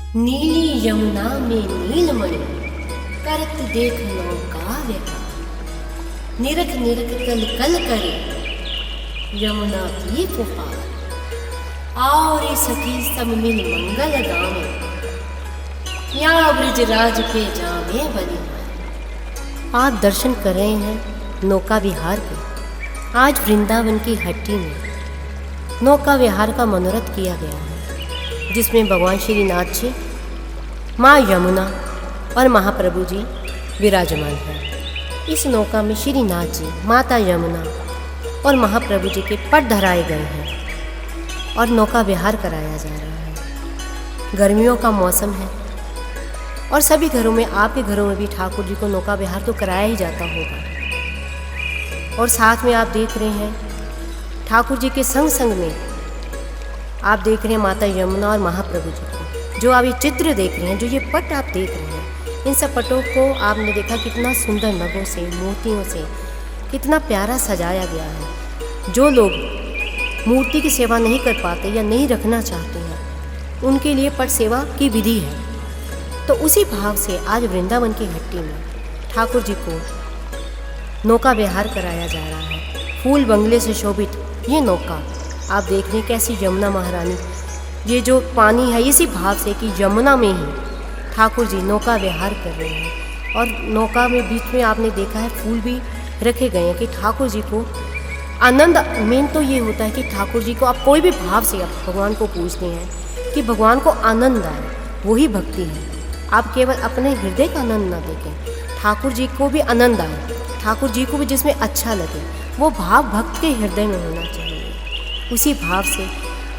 नीली यमुना में नीलमणि करत देख नौका विहार। निरख निरख कल कल करे यमुना की पुकार। आओ रे सखी सब मिल मंगल गावे, यहाँ ब्रजराज पे जावे बलिहार। आप दर्शन कर रहे हैं नौका विहार के। आज वृंदावन की हट्टी में नौका विहार का मनोरथ किया गया है, जिसमें भगवान श्रीनाथ जी, माँ यमुना और महाप्रभु जी विराजमान हैं। इस नौका में श्रीनाथ जी, माता यमुना और महाप्रभु जी के पट धराए गए हैं और नौका विहार कराया जा रहा है। गर्मियों का मौसम है और सभी घरों में, आपके घरों में भी ठाकुर जी को नौका विहार तो कराया ही जाता होगा। और साथ में आप देख रहे हैं ठाकुर जी के संग संग में आप देख रहे हैं माता यमुना और महाप्रभु जी को। जो आप ये चित्र देख रहे हैं, जो ये पट आप देख रहे हैं, इन सब पटों को आपने देखा कितना सुंदर नगों से, मोतियों से कितना प्यारा सजाया गया है। जो लोग मूर्ति की सेवा नहीं कर पाते या नहीं रखना चाहते हैं, उनके लिए पट सेवा की विधि है। तो उसी भाव से आज वृंदावन की हट्टी में ठाकुर जी को नौका विहार कराया जा रहा है। फूल बंगले से शोभित ये नौका आप देख रहे हैं कैसी यमुना महारानी, ये जो पानी है इसी भाव से कि यमुना में ही ठाकुर जी नौका विहार कर रहे हैं। और नौका में बीच में आपने देखा है फूल भी रखे गए हैं कि ठाकुर जी को आनंद। मेन तो ये होता है कि ठाकुर जी को आप कोई भी भाव से आप भगवान को पूछते हैं कि भगवान को आनंद आए, वही भक्ति है। आप केवल अपने हृदय का आनंद ना देखें, ठाकुर जी को भी आनंद आए, ठाकुर जी को भी जिसमें अच्छा लगे, वो भाव भक्त के हृदय में होना चाहिए। उसी भाव से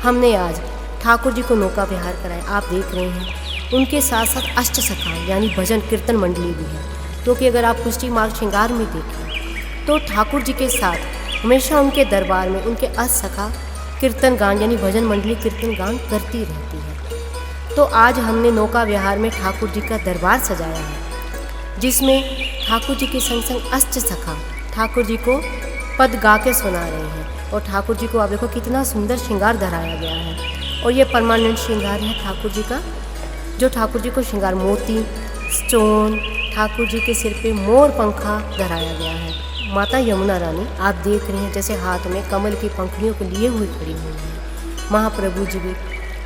हमने आज ठाकुर जी को नौका विहार कराया। आप देख रहे हैं उनके साथ साथ अष्ट सखा यानी भजन कीर्तन मंडली भी है, क्योंकि अगर आप पुष्टि मार्ग श्रृंगार में देखें तो ठाकुर जी के साथ हमेशा उनके दरबार में उनके अष्ट सखा कीर्तन गान यानी भजन मंडली कीर्तन गान करती रहती है। तो आज हमने नौका विहार में ठाकुर जी का दरबार सजाया है, जिसमें ठाकुर जी के संग संग अष्ट सखा ठाकुर जी को पद गा के सुना रहे हैं। और ठाकुर जी को आप देखो कितना सुंदर श्रृंगार धराया गया है। और ये परमानेंट श्रृंगार है ठाकुर जी का, जो ठाकुर जी को श्रृंगार मोती, स्टोन, ठाकुर जी के सिर पे मोर पंखा धराया गया है। माता यमुना रानी आप देख रहे हैं जैसे हाथ में कमल की पंखुड़ियों को लिए हुए खड़ी हुई हैं। महाप्रभु जी भी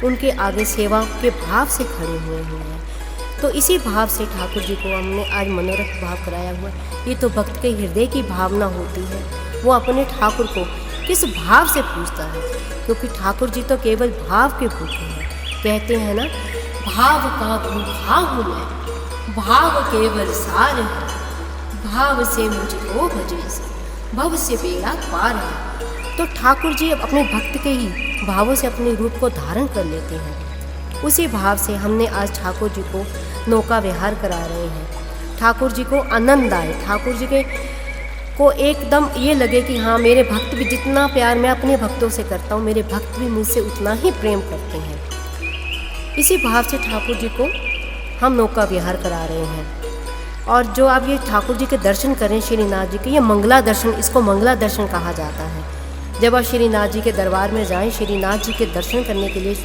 उनके आगे सेवा के भाव से खड़े हुए हैं। तो इसी भाव से ठाकुर जी को हमने आज मनोरथ भाव कराया हुआ। ये तो भक्त के हृदय की भावना होती है, वो अपने ठाकुर को किस भाव से पूछता है, क्योंकि ठाकुर जी तो केवल भाव के भूखे हैं। कहते हैं ना, भाव का भूखा हूँ मैं, भाव केवल सार है, भाव से मुझको भजे से भव से बेड़ा पार है। तो ठाकुर जी अपने भक्त के ही भावों से अपने रूप को धारण कर लेते हैं। उसी भाव से हमने आज ठाकुर जी को नौका विहार करा रहे हैं। ठाकुर जी को आनंद आए, ठाकुर जी के को एकदम ये लगे कि हाँ, मेरे भक्त भी जितना प्यार मैं अपने भक्तों से करता हूँ, मेरे भक्त भी मुझसे उतना ही प्रेम करते हैं। इसी भाव से ठाकुर जी को हम नौका विहार करा रहे हैं। और जो आप ये ठाकुर जी के दर्शन करें श्रीनाथ जी के, ये मंगला दर्शन, इसको मंगला दर्शन कहा जाता है। जब आप श्रीनाथ जी के दरबार में जाएं, श्रीनाथ जी के दर्शन करने के लिए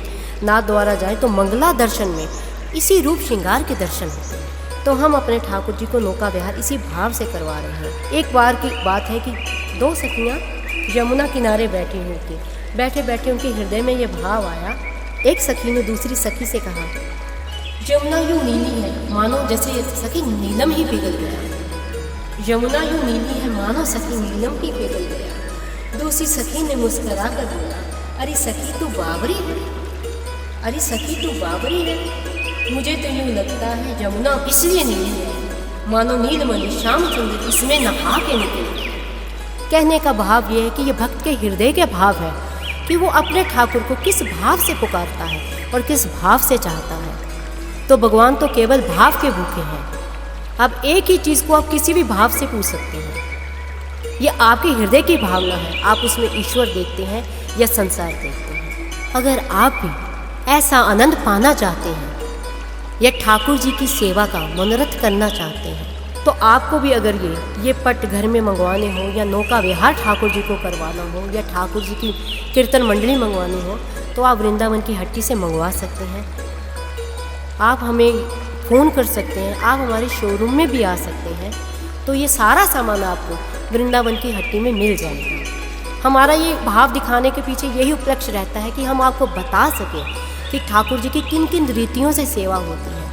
नाथ द्वारा जाएं, तो मंगला दर्शन में इसी रूप श्रृंगार के दर्शन होते हैं। तो हम अपने ठाकुर जी को नौका विहार इसी भाव से करवा रहे हैं। एक बार की बात है कि दो सखियाँ यमुना किनारे बैठी हुई थी। बैठे बैठे उनके हृदय में ये भाव आया। एक सखी ने दूसरी सखी से कहा, यमुना यूँ नीली है मानो जैसे ये सखी नीलम ही पिघल गया। यमुना यूँ नीली है मानो सखी नीलम ही पिघल गया। दूसरी सखी ने मुस्करा कर बोला, अरे सखी तू बावरी है, अरे सखी तू बावरी है। मुझे तो यूँ लगता है यमुना इसलिए नीली है मानो नीलमणि श्यामचंद्र इसमें नहा के निकले। कहने का भाव ये है कि ये भक्त के हृदय के भाव है कि वो अपने ठाकुर को किस भाव से पुकारता है और किस भाव से चाहता है। तो भगवान तो केवल भाव के भूखे हैं। अब एक ही चीज़ को आप किसी भी भाव से पूछ सकते हैं। ये आपके हृदय की भावना है, आप उसमें ईश्वर देखते हैं या संसार देखते हैं। अगर आप भी ऐसा आनंद पाना चाहते हैं या ठाकुर जी की सेवा का मनोरथ करना चाहते हैं, तो आपको भी अगर ये पट घर में मंगवाने हो या नौका विहार ठाकुर जी को करवाना हो या ठाकुर जी की कीर्तन मंडली मंगवानी हो, तो आप वृंदावन की हट्टी से मंगवा सकते हैं। आप हमें फ़ोन कर सकते हैं, आप हमारे शोरूम में भी आ सकते हैं। तो ये सारा सामान आपको वृंदावन की हट्टी में मिल जाएगा। हमारा ये भाव दिखाने के पीछे यही उपलक्ष्य रहता है कि हम आपको बता सकें कि ठाकुर जी की किन किन रीतियों से सेवा होती है,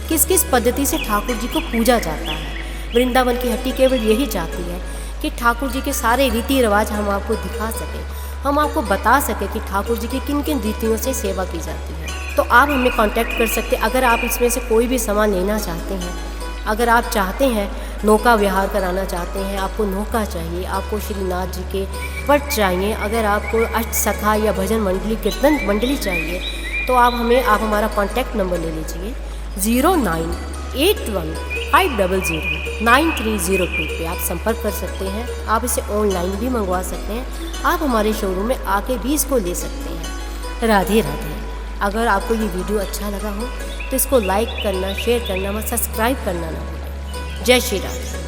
किस किस पद्धति से ठाकुर जी को पूजा जाता है। वृंदावन की हट्टी केवल यही चाहती है कि ठाकुर जी के सारे रीति रिवाज हम आपको दिखा सकें, हम आपको बता सकें कि ठाकुर जी की किन किन रीतियों से सेवा की जाती है। तो आप हमें कांटेक्ट कर सकते हैं अगर आप इसमें से कोई भी सामान लेना चाहते हैं। अगर आप चाहते हैं नौका विहार कराना चाहते हैं, आपको नौका चाहिए, आपको श्रीनाथ जी के पट चाहिए, अगर आपको अष्ट सखा या भजन मंडली कीर्तन मंडली चाहिए, तो आप हमारा कॉन्टैक्ट नंबर ले लीजिए 0981500930 पे आप संपर्क कर सकते हैं। आप इसे ऑनलाइन भी मंगवा सकते हैं, आप हमारे शोरूम में आके भी इसको ले सकते हैं। राधे राधे। अगर आपको ये वीडियो अच्छा लगा हो तो इसको लाइक करना, शेयर करना, सब्सक्राइब करना ना भूलें। जय श्री राधे।